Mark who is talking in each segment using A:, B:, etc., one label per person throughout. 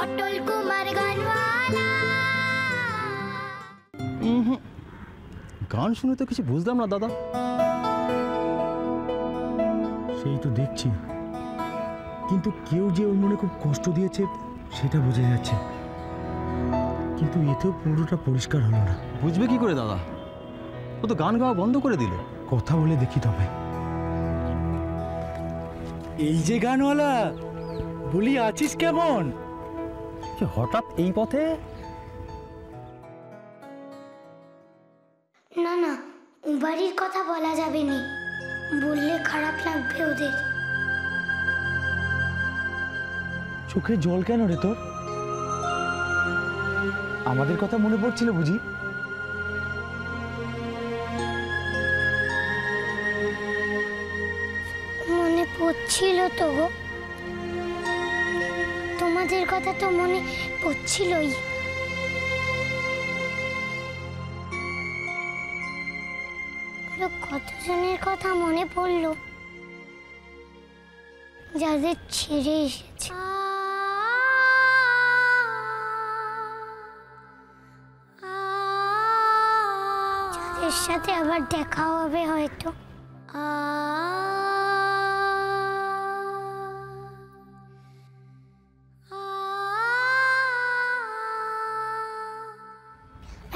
A: অটল কুমার গানওয়ালা।
B: গান শুনে তো কিছু বুঝলাম না দাদা।
C: সেই তো দেখছি, কিন্তু কেউ যে ওর মনে খুব কষ্ট দিয়েছে সেটা বোঝা যাচ্ছে, কিন্তু এতেও পুরোটা পরিষ্কার হলো না।
B: বুঝবে কি করে দাদা? ও তো গান গাওয়া বন্ধ করে দিল।
C: কথা বলে দেখি তবে।
D: এই যে গানওয়ালা, বলি আছিস কেমন?
B: হঠাৎ এই পথে?
A: না না, বাড়ির কথা বলা যাবে না, বললে খারাপ লাগবে ওদের।
C: চোখে জল কেন রে তোর? আমাদের কথা মনে পড়ছিল বুঝি?
A: মনে পড়ছিল তো গো, তোমাদের কথা তো মনে পড়ছিলই। কতজনের কথা মনে পড়লো যাদের ছেড়ে এসেছে। যাদের সাথে আবার দেখা হবে হয়তো।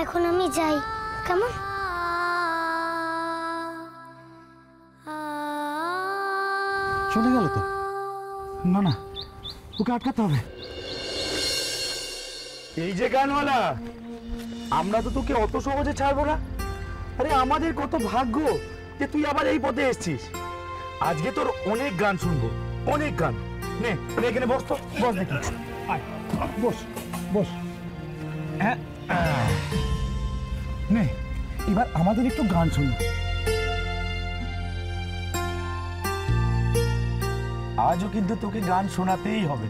A: এখন আমি যাই, কেমন?
B: চলে গেল তো?
C: না না, ওকে আটকাতে হবে।
D: এই যে গানওয়ালা, আমরা তো তোকে অত সহজে ছাড়বো না। আরে আমাদের কত ভাগ্য যে তুই আবার এই পথে এসেছিস। আজকে তোর অনেক গান শুনবো, অনেক গান। নে এখানে বস তো, বস দেখি। আয় বস বস। হ্যাঁ নে, এবার আমাদের একটু গান শুনবো। আজও কিন্তু তোকে গান শোনাতেই হবে।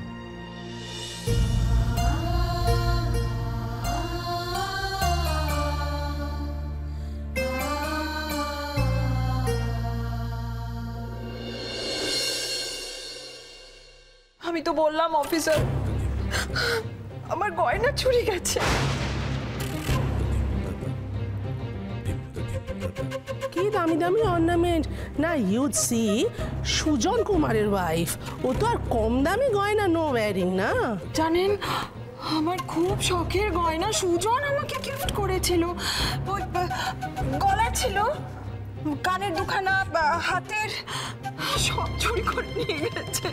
E: আমি তো বললাম অফিসার, আমার গয়না চুরি গেছে।
F: কি দামি দামি অর্নামেন্ট না! ইউড সি সুজন কুমারের ওয়াইফ, ও তো আর কম দামি গয়না নো ওয়্যারিং না।
E: জানেন, আমার খুব শখের গয়না সুজন আমাকে গিফট করেছিল। ওই গলার ছিল, কানের দুখানা, হাতের, সব চুরি করে নিয়ে গেছে।